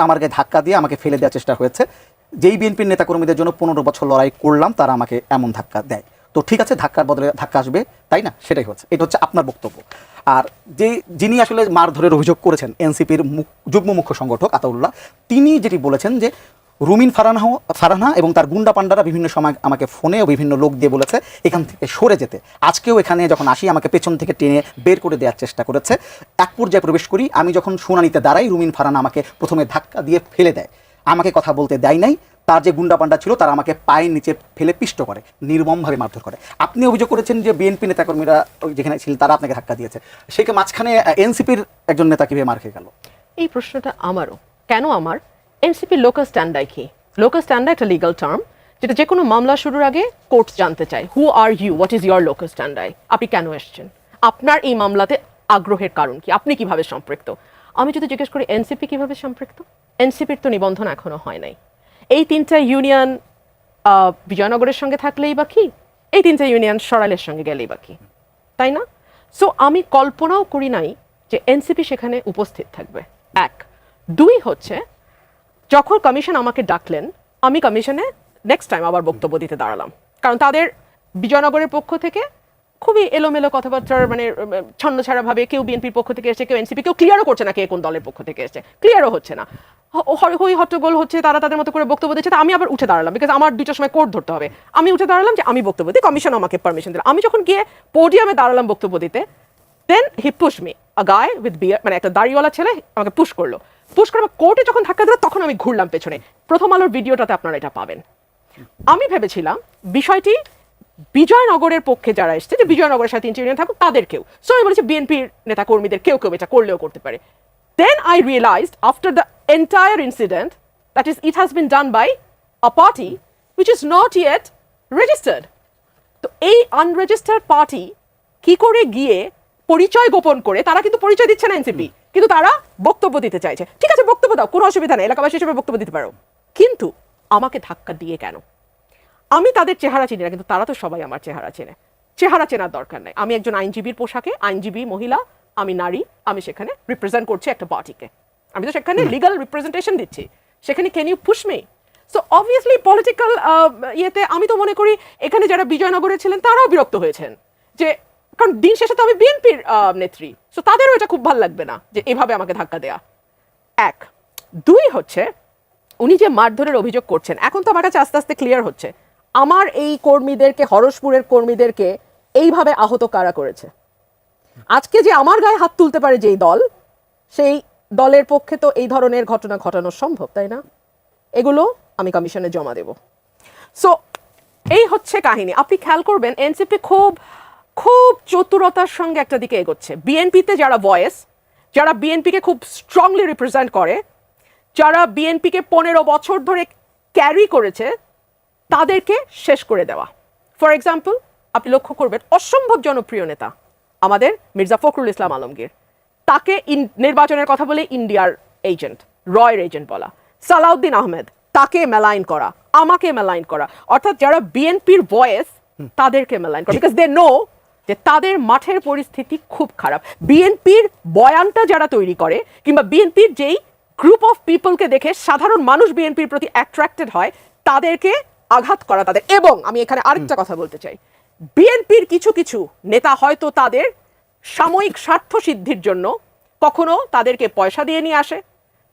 আমার গায়ে ধাক্কা দিয়ে আমাকে ফেলে দেওয়ার চেষ্টা হয়েছে। যেই বিএনপির নেতাকর্মীদের জন্য 15 বছর লড়াই করলাম তারা আমাকে এমন ধাক্কা দেয়, তো ঠিক আছে ধাক্কার বদলে ধাক্কা আসবে, তাই না? সেটাই হচ্ছে, এটা হচ্ছে আপনার বক্তব্য। আর যিনি আসলে মারধরের অভিযোগ করেছেন এনসিপির যুগ্ম মুখ্য সংগঠক আতাউল্লাহ, তিনি যেটি বলেছেন যে রুমিন ফারহানা এবং তার গুন্ডা পান্ডারা বিভিন্ন সময় আমাকে ফোনে ও বিভিন্ন লোক দিয়ে বলেছে এখান থেকে সরে যেতে। আজকেও এখানে যখন আসি আমাকে পেছন থেকে টেনে বের করে দেওয়ার চেষ্টা করেছে। এক পর্যায়ে প্রবেশ করি, আমি যখন শুনানিতে দাঁড়াই রুমিন ফারহানা আমাকে প্রথমে ধাক্কা দিয়ে ফেলে দেয়, আমাকে কথা বলতে দেয় নাই। তার যে গুন্ডা পান্ডা ছিল তারা আমাকে পায়ের নিচে ফেলে পিষ্ট করে, নির্মমভাবে মারধর করে। আপনি অভিযোগ করেছেন যে বিএনপি নেতাকর্মীরা যেখানে ছিলেন তারা আপনাকে ধাক্কা দিয়েছে, সেকে মাঝখানে এনসিপির একজন নেতা কিভাবে মার খেয়ে গেল? এই প্রশ্নটা আমারও। কেন আমার? এনসিপির লোকাল স্ট্যান্ডাই কি? লোকাল স্ট্যান্ডা একটা লিগাল টার্ম যেটা যে কোনো মামলা শুরুর আগে কোর্ট জানতে চায়, who are you, what is your local standi, আপনি কেন এসছেন, আপনার এই মামলাতে আগ্রহের কারণ কি, আপনি কিভাবে সম্পৃক্ত। আমি যদি জিজ্ঞেস করি এনসিপি কিভাবে সম্পৃক্ত, এনসিপির তো নিবন্ধন এখনো হয় নাই। এই 3টা ইউনিয়ন বিজয়নগরের সঙ্গে থাকলেই বা কি, এই 3টা ইউনিয়ন সরাইলের সঙ্গে গেলেই বা কি, তাই না? সো আমি কল্পনাও করি নাই যে এনসিপি সেখানে উপস্থিত থাকবে। 1, 2 হচ্ছে যখন কমিশন আমাকে ডাকলেন আমি কমিশনে নেক্সট টাইম আবার বক্তব্য দিতে দাঁড়ালাম, কারণ তাদের বিজয়নগরের পক্ষ থেকে খুবই এলোমেলো কথাবার্তার মানে ছন্নছাড়াভাবে কেউ বিএনপির পক্ষ থেকে এসেছে, কেউ এনসিপি, কেউ ক্লিয়ারও করছে না কে কোন দলের পক্ষ থেকে এসেছে, ক্লিয়ারও হচ্ছে না, হই হট্টগোল হচ্ছে, তারা তাদের মতো করে বক্তব্য দিচ্ছে। আমি আবার উঠে দাঁড়ালাম, বিকজ আমার 2টার সময় কোর্ট ধরতে হবে, আমি উঠে দাঁড়ালাম যে আমি বক্তব্য দিই, কমিশন আমাকে পারমিশন দিল। আমি যখন গিয়ে পোডিয়ামে দাঁড়ালাম বক্তব্য দিতে, then he push me, a guy with beard, মানে একটা দাড়িওয়ালা ছেলে আমাকে পুশ করলো। পুশ করে কোর্টে যখন ধাক্কা দিল তখন আমি ঘুরলাম পেছনে। প্রথম আলোর ভিডিওটাতে আপনারা এটা পাবেন। আমি ভেবেছিলাম বিষয়টি বিজয়নগরের পক্ষে যারা এসছে, যে বিজয়নগরের সাথে 3টা ইউনিয়ন থাকুক তাদেরকেও, সো আমি বলেছি বিএনপির নেতা কর্মীদের কেউ কেউ এটা করলেও করতে পারে। Then I realized after the entire incident that is it has been done by a party which is not yet registered. তো এই আনরেজিস্টার্ড পার্টি কি করে গিয়ে পরিচয় গোপন করে, তারা কিন্তু পরিচয় দিচ্ছে না এনসিপি, কিন্তু তারা বক্তব্য দিতে চাইছে। ঠিক আছে বক্তব্য দাও, কোনো অসুবিধা নেই, এলাকাবাসী হিসেবে বক্তব্য দিতে পারো, কিন্তু আমাকে ধাক্কা দিয়ে কেন? আমি তাদের চেহারা চিনি না, কিন্তু তারা তো সবাই আমার চেহারা চেনে। চেহারা চেনার দরকার নাই, আমি একজন আইনজীবীর পোশাকে, আইনজীবী মহিলা, আমি নারী, আমি সেখানে রিপ্রেজেন্ট করছি একটা পার্টিকে, আমি তো সেখানে লিগাল রিপ্রেজেন্টেশন দিচ্ছি, সেখানে can you push me? So obviously political ইয়েতে আমি তো মনে করি এখানে যারা বিজয়নগরে ছিলেন তারাও বিরক্ত হয়েছেন, যে কারণ দিন শেষে তো আমি বিএনপির নেত্রী, সো তাদেরও এটা খুব ভালো লাগবে না যে এভাবে আমাকে ধাক্কা দেয়া। 1, 2 হচ্ছে উনি যে মারধরের অভিযোগ করছেন, এখন তো আমার কাছে আস্তে আস্তে ক্লিয়ার হচ্ছে আমার এই কর্মীদেরকে, হরসপুরের কর্মীদেরকে এইভাবে আহত কারা করেছে। আজকে যে আমার গায়ে হাত তুলতে পারে যেই দল, সেই দলের পক্ষে তো এই ধরনের ঘটনা ঘটানো সম্ভব, তাই না? এগুলো আমি কমিশনে জমা দেব। সো এই হচ্ছে কাহিনী। আপনি খেয়াল করবেন এনসিপি খুব খুব চতুরতার সঙ্গে একটা দিকে এগোচ্ছে। বিএনপিতে যারা ভয়েস, যারা বিএনপিকে খুব স্ট্রংলি রিপ্রেজেন্ট করে, যারা বিএনপিকে 15 বছর ধরে ক্যারি করেছে, তাদেরকে শেষ করে দেওয়া। ফর এক্সাম্পল আপনি লক্ষ্য করবেন অসম্ভব জনপ্রিয় নেতা আমাদের মির্জা ফখরুল ইসলাম আলমগীর, তাকে নির্বাচনের কথা বলে ইন্ডিয়ার এজেন্ট, রয়ের এজেন্ট বলা। সালাউদ্দিন আহমেদ, তাকে মেলাইন করা, আমাকে মেলাইন করা, অর্থাৎ যারা বিএনপির ভয়েস তাদেরকে মেলাইন করা, বিকজ দে নো যে তাদের মাঠের পরিস্থিতি খুব খারাপ। বিএনপির বয়ানটা যারা তৈরি করে, কিংবা বিএনপির যেই গ্রুপ অফ পিপলকে দেখে সাধারণ মানুষ বিএনপির প্রতি অ্যাট্রাক্টেড হয়, তাদেরকে আঘাত করা তাদের। এবং আমি এখানে আরেকটা কথা বলতে চাই, বিএনপির কিছু কিছু নেতা হয়তো তাদের সাময়িক স্বার্থ সিদ্ধির জন্য কখনো তাদেরকে পয়সা দিয়ে নিয়ে আসে,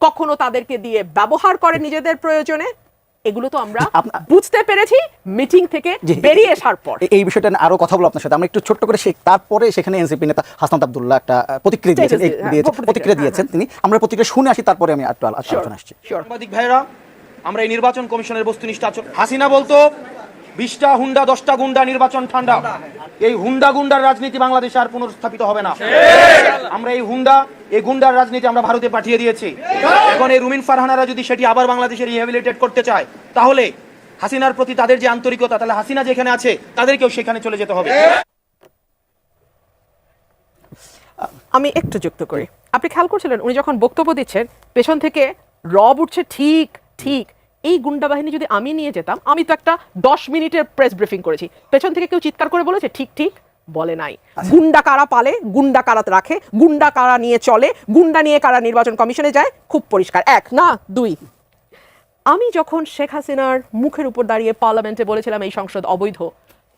কখনো তাদেরকে দিয়ে ব্যবহার করে নিজেদের প্রয়োজনে। এগুলো তো আমরা বুঝতে পেরেছি মিটিং থেকে বেরিয়ে আসার পর। এই বিষয়টা আরো কথা বলবো আপনার সাথে, আমরা একটু ছোট্ট করে তারপরে সেখানে এনসিপি নেতা হাসনাত আব্দুল্লাহ একটা প্রতিক্রিয়া দিয়েছেন তিনি, আমরা প্রতিক্রিয়া শুনে আসি, তারপরে আমি একটু আলোচনা আসছি। সাংবাদিক ভাইরা, আমরা এই নির্বাচন কমিশনের বস্তুনিষ্ঠ আচরণ, হাসিনা বলতো 20টা হুন্ডা 10টা গুন্ডা, নির্বাচন ঠান্ডা। এই হুন্ডা গুন্ডার রাজনীতি বাংলাদেশে আর পুনর্স্থাপিত হবে না। আমরা এই গুন্ডার রাজনীতি আমরা ভারতে পাঠিয়ে দিয়েছি। এখন এই রুমিন ফারহানারা যদি সেটি আবার বাংলাদেশে রিহ্যাবিলিটেট করতে চায়, তাহলে হাসিনার প্রতি তাদের যে আন্তরিকতা, তাহলে হাসিনা যেখানে আছে তাদেরকেও সেখানে চলে যেতে হবে। আমি একটু যুক্ত করি, আপনি খেয়াল করছিলেন উনি যখন বক্তব্য দিচ্ছেন পেছন থেকে রব উঠছে, ঠিক ঠিক। এই গুন্ডা বাহিনী যদি আমি নিয়ে যেতাম, আমি তো একটা 10 মিনিটের প্রেস ব্রিফিং করেছি, পেছন থেকে কেউ চিৎকার করে বলেছে ঠিক ঠিক, বলে নাই। গুন্ডা কারা পালে, গুন্ডা কারা রাখে, গুন্ডা কারা নিয়ে চলে, গুন্ডা নিয়ে কারা নির্বাচন কমিশনে যায়, খুব পরিষ্কার। 1 না 2, আমি যখন শেখ হাসিনার মুখের উপর দাঁড়িয়ে পার্লামেন্টে বলেছিলাম এই সংসদ অবৈধ,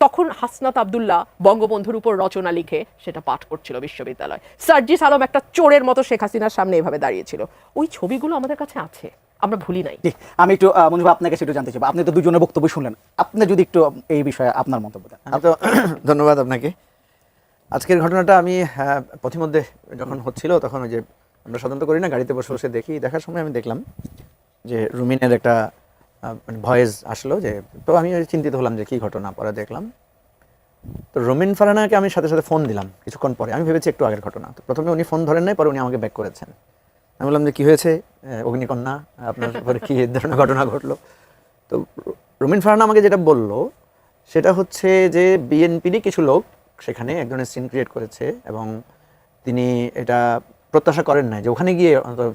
তখন হাসনাত আব্দুল্লাহ বঙ্গবন্ধুর উপর রচনা লিখে সেটা পাঠ করছিল বিশ্ববিদ্যালয়। সার্জিস আলম একটা চোরের মতো শেখ হাসিনার সামনে এভাবে দাঁড়িয়েছিল। ওই ছবিগুলো আমাদের কাছে আছে, আমরা ভুলি নাই। জি, আমি একটু মঞ্জু ভাই আপনাকে সেটা জানতে চাইবো। আপনি তো দুজনের বক্তব্য শুনলেন, আপনি যদি একটু এই বিষয়ে আপনার মন্তব্য দেন। আমি তো ধন্যবাদ আপনাকে। আজকের ঘটনাটা আমি পথিমধ্যে যখন হচ্ছিল তখন ওই যে আমরা সাধারণত করি না, গাড়িতে বসে বসে দেখার সময় আমি দেখলাম যে রুমিনের একটা ভয়েস আসলো, যে তো আমি চিন্তিত হলাম যে কী ঘটনা। পরে দেখলাম তো রুমিন ফারহানাকে আমি সাথে সাথে ফোন দিলাম কিছুক্ষণ পরে। আমি ভেবেছি একটু আগের ঘটনা। তো প্রথমে উনি ফোন ধরেন নাই, পরে উনি আমাকে ব্যাক করেছেন। আমি বললাম যে কী হয়েছে অগ্নিকন্যা, আপনার পরে কী ধরনের ঘটনা ঘটলো। তো রুমিন ফারহানা আমাকে যেটা বলল সেটা হচ্ছে যে বিএনপিরই কিছু লোক সেখানে এক ধরনের সিন ক্রিয়েট করেছে এবং তিনি এটা প্রত্যাশা করেন নাই যে ওখানে গিয়ে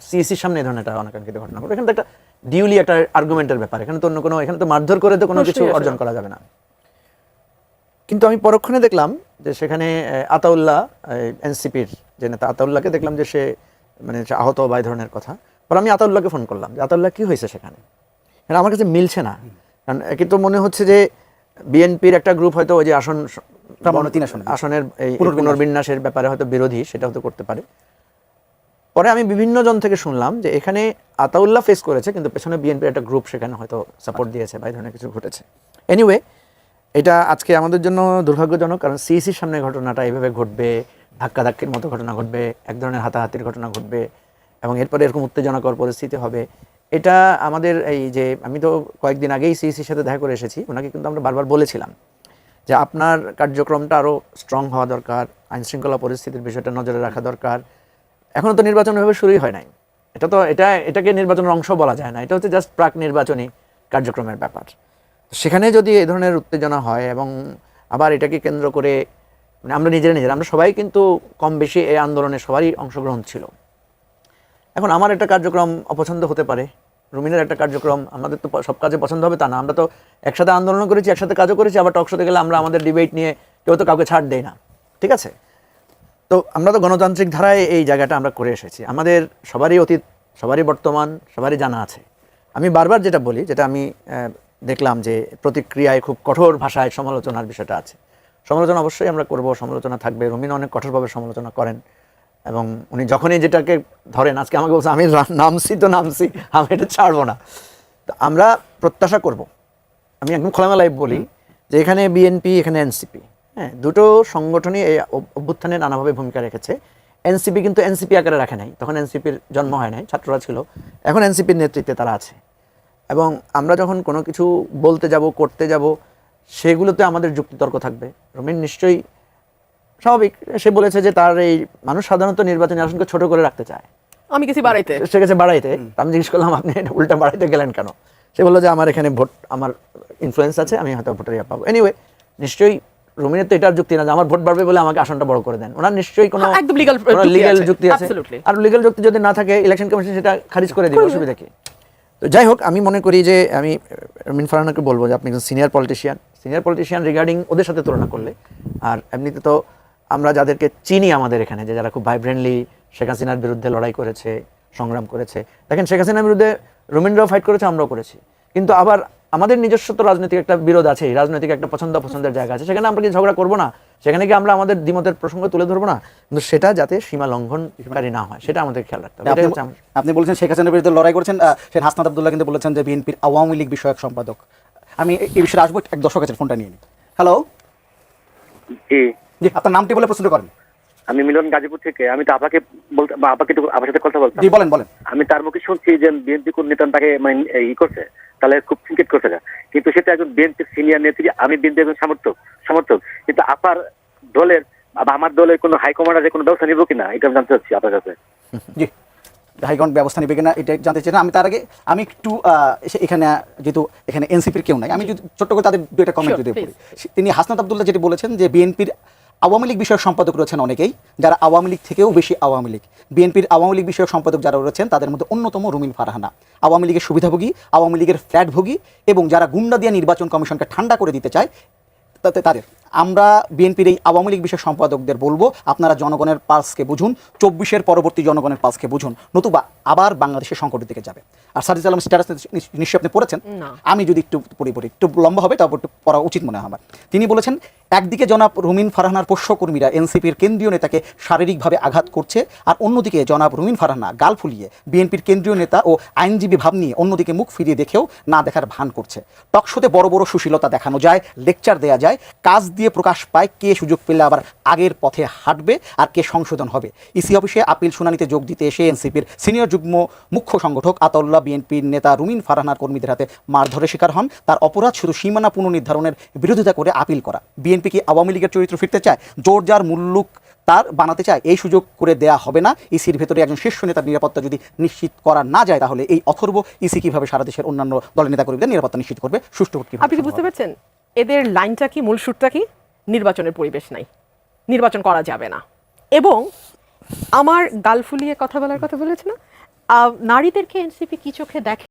সিইসির সামনে এই ধরনের একটা অনাকাঙ্ক্ষিত ঘটনা ঘটবে। এখানে তো একটা ডিউলি একটা আর্গুমেন্টের ব্যাপার, এখানে তো অন্য কোনো, এখানে তো মারধর করে তো কোনো কিছু অর্জন করা যাবে না। কিন্তু আমি পরক্ষণে দেখলাম যে সেখানে আতাউল্লাহ, এনসিপির যে নেতা আতাউল্লাহকে দেখলাম যে সে মানে আহত বা এই ধরনের কথা। পরে আমি আতাউল্লাহকে ফোন করলাম যে আতাউল্লাহ কী হয়েছে সেখানে, আমার কাছে মিলছে না। কারণ একে তো মনে হচ্ছে যে বিএনপির একটা গ্রুপ হয়তো ওই যে আসনের এই পুনর্বিন্যাসের ব্যাপারে হয়তো বিরোধী, সেটা হয়তো করতে পারে। পরে আমি বিভিন্ন জন থেকে শুনলাম যে এখানে আতাউল্লাহ ফেস করেছে কিন্তু পেছনে বিএনপির একটা গ্রুপ সেখানে হয়তো সাপোর্ট দিয়েছে বা এই ধরনের কিছু ঘটেছে। এনিওয়ে, এটা আজকে আমাদের জন্য দুর্ভাগ্যজনক, কারণ সিইসির সামনে ঘটনাটা এইভাবে ঘটবে, ধাক্কাধাক্কির মতো ঘটনা ঘটবে, এক ধরনের হাতাহাতির ঘটনা ঘটবে এবং এরপরে এরকম উত্তেজনাকর পরিস্থিতি হবে। এটা আমাদের এই যে আমি তো কয়েকদিন আগেই সিইসির সাথে দেখা করে এসেছি, ওনাকে কিন্তু আমরা বারবার বলেছিলাম যে আপনার কার্যক্রমটা আরও স্ট্রং হওয়া দরকার, আইনশৃঙ্খলা পরিস্থিতির বিষয়টা নজরে রাখা দরকার। এখনও তো নির্বাচন এভাবে শুরুই হয় নাই, এটাকে নির্বাচনের অংশ বলা যায় না, এটা হচ্ছে জাস্ট প্রাক নির্বাচনী কার্যক্রমের ব্যাপার। সেখানে যদি এই ধরনের উত্তেজনা হয় এবং আবার এটাকে কেন্দ্র করে মানে আমরা আমরা সবাই কিন্তু কম বেশি এই আন্দোলনে সবারই অংশগ্রহণ ছিল। এখন আমার একটা কার্যক্রম অপছন্দ হতে পারে, রুমিনের একটা কার্যক্রম, আমাদের তো সব কাজে পছন্দ হবে তা না। আমরা তো একসাথে আন্দোলন করেছি, একসাথে কাজও করেছি, আবার টক শোতে গেলে আমরা আমাদের ডিবেট নিয়ে কেউ তো কাউকে ছাড় দেয় না, ঠিক আছে? তো আমরা তো গণতান্ত্রিক ধারায় এই জায়গাটা আমরা করে এসেছি, আমাদের সবারই অতীত, সবারই বর্তমান, সবারই জানা আছে। আমি বারবার যেটা বলি, যেটা আমি দেখলাম যে প্রতিক্রিয়ায় খুব কঠোর ভাষায় সমালোচনার বিষয়টা আছে। সমালোচনা অবশ্যই আমরা করব, সমালোচনা থাকবে। রুমিন অনেক কঠোরভাবে সমালোচনা করেন এবং উনি যখনই যেটাকে ধরেন, আজকে আমাকে বলছে আমি নামছি, আমি এটা ছাড়বো না। তো আমরা প্রত্যাশা করব, আমি একদম খোলামেলায় বলি যে এখানে বিএনপি, এখানে এনসিপি, হ্যাঁ, দুটো সংগঠনই এই অভ্যুত্থানে নানাভাবে ভূমিকা রেখেছে। এনসিপি কিন্তু এনসিপি আকারে রাখে নাই, তখন এনসিপির জন্ম হয় নাই, ছাত্ররা ছিল। এখন এনসিপির নেতৃত্বে তারা আছে এবং আমরা যখন কোনো কিছু বলতে যাব, করতে যাব, সেগুলোতে আমাদের যুক্তিতর্ক থাকবে। রুমিন নিশ্চয়ই স্বাভাবিক, সে বলেছে যে তার এই মানুষ সাধারণত নির্বাচনী আসনকে ছোট করে রাখতে চায়, আমি গেছি বাড়াইতে, সে গেছে বাড়াইতে। আমি জিজ্ঞেস করলাম আপনি উল্টা বাড়াইতে গেলেন কেন? সে বললো যে আমার এখানে ভোট, আমার ইনফ্লুয়েন্স আছে, আমি হয়তো ভোটের ইয়ে পাবো। এনিওয়ে, নিশ্চয়ই রুমিনের তো এটার যুক্তি না যে আমার ভোট বাড়বে বলে আমাকে আসনটা বড় করে দেন। ওনার নিশ্চয়ই কোনো একদম লিগ্যাল যুক্তি আছে, আর লিগ্যাল যুক্তি যদি না থাকে ইলেকশন কমিশন সেটা খারিজ করে দিবে, অসুবিধা কি? তো যাই হোক, আমি মনে করি যে আমি রুমিন ফারহানাকে বলবো যে আপনি একজন সিনিয়র পলিটিশিয়ান রিগার্ডিং ওদের সাথে তুলনা করলে। আর এমনিতে তো আমরা যাদেরকে চিনি আমাদের এখানে, যে যারা খুব ভাইব্রেন্টলি শেখ হাসিনার বিরুদ্ধে লড়াই করেছে, সংগ্রাম করেছে, দেখেন শেখ হাসিনার বিরুদ্ধে রুমিনরাও ফাইট করেছে, আমরাও করেছি। কিন্তু আবার আমাদের নিজস্ব তো রাজনৈতিক একটা বিরোধ আছে, রাজনৈতিক একটা পছন্দের জায়গা আছে, সেখানে আমরা কি ঝগড়া করবো না? সেখানে কি আমরা আমাদের দ্বিমতের প্রসঙ্গ তুলে ধরবো না? কিন্তু সেটা যাতে সীমা লঙ্ঘনকারী না হয়, সেটা আমাদের খেয়াল রাখতে হবে। আপনি বলছেন শেখ হাসিনার বিরুদ্ধে লড়াই করেছেন, শেখ হাসনাত আব্দুল্লাহ কিন্তু বলেছেন যে বিএনপির আওয়ামী লীগ বিষয়ক সম্পাদক। আমি এই বিষয়ে আসবো, এক দর্শক আছে, ফোনটা নিয়ে নিই। হ্যালো, জি, আপনার নামটি বলে প্রশ্ন করেন। আমি মিলন গাজীপুর থেকে। আমি তো আপনাকে বলতে, আপনাকে তো আপনার সাথে কথা বলতাম। জি, বলেন। আমি তার মুখে শুনছি যে বিএনপি কোন নেতা তাকে মানে ই করছে, তাহলে খুব চিন্তিত করছে না। কিন্তু সেটা একজন বিএনপির সিনিয়র নেত্রী, আমি বিএনপি একজন সমর্থক। কিন্তু আপনার দলের বা আমার দলের কোনো হাইকমান্ডারের কোনো ব্যবস্থা নিব কিনা, এটা আমি জানতে চাচ্ছি আপনার কাছে। জি, হাইকমান্ড ব্যবস্থা নেবে কিনা এটা জানতে চাই না। আমি তার আগে আমি একটু এখানে, যেহেতু এখানে এনসিপির কেউ নাই, আমি যদি ছোট্ট করে তাদের দুইটা কমেন্ট যদি পড়ি। তিনি হাসনাত আব্দুল্লাহ যেটি বলেছেন যে বিএনপির আওয়ামী লীগ বিষয়ক সম্পাদক রয়েছেন অনেকেই, যারা আওয়ামী লীগ থেকেও বেশি আওয়ামী লীগ। বিএনপির আওয়ামী লীগ বিষয়ক সম্পাদক যারা রয়েছেন তাদের মধ্যে অন্যতম রুমিন ফারহানা, আওয়ামী লীগের সুবিধাভোগী, আওয়ামী লীগের ফ্ল্যাটভোগী এবং যারা গুন্ডা দিয়ে নির্বাচন কমিশনকে ঠান্ডা করে দিতে চায় তাদের। আমরা বিএনপির এই আওয়ামী লীগ বিষয় সম্পাদকদের বলবো, আপনারা জনগণের পালসকে বুঝুন, 24-এর পরবর্তী জনগণের পালসকে বুঝুন, নতুবা আবার বাংলাদেশের সংকটের দিকে যাবে। আর সাজিদ আলম স্ট্যাটাস নিশ্চয়ই আপনি পড়েছেন, না। আমি যদি একটু পড়ি একটু লম্বা হবে, তারপর একটু পড়া উচিত মনে হয় আমার। তিনি বলেছেন, একদিকে জনাব রুমিন ফারহানার পোষ্যকর্মীরা এনসিপির কেন্দ্রীয় নেতাকে শারীরিকভাবে আঘাত করছে, আর অন্যদিকে জনাব রুমিন ফারহানা গাল ফুলিয়ে বিএনপির কেন্দ্রীয় নেতা ও আইনজীবী ভাব নিয়ে অন্যদিকে মুখ ফিরিয়ে দেখেও না দেখার ভান করছে। টকশোতে বড় বড় সুশীলতা দেখানো যায়, লেকচার দেয়া যায়, কাজ দিয়ে প্রকাশ পায় কে সুযোগ পেলে আবার আগের পথে হাঁটবে আর কে সংশোধন হবে। ইসি অফিসে আপিল শুনানিতে যোগ দিতে এসে এনসিপির সিনিয়র যুগ্ম মুখ্য সংগঠক আতাউল্লাহ বিএনপির নেতা রুমিন ফারহানার কর্মীদের হাতে মারধরের শিকার হন। তার অপরাধ শুধু সীমানা পুনর্নির্ধারণের বিরোধিতা করে আপিল করা। বিএনপি কি আওয়ামী লীগের চরিত্র ফিরতে চায়? জোর যার মুল্লুক তার বানাতে চায়? এই সুযোগ করে দেয়া হবে না। ইসির ভেতরে একজন শীর্ষ নেতার নিরাপত্তা যদি নিশ্চিত করা না যায়, তাহলে এই অথর্ব ইসি কিভাবে সারা দেশের অন্যান্য দলের নেতাকর্মীদের নিরাপত্তা নিশ্চিত করবে? সুষ্ঠু ভোট কিভাবে আপনি কি বুঝতে পারছেন এদের লাইনটা কি, মূল সুরটা কি? নির্বাচনের পরিবেশ নাই, নির্বাচন করা যাবে না। এবং আমার গাল ফুলিয়ে কথা বলার কথা বলেছে না, নারীদেরকে এনসিপি কি চোখে দেখে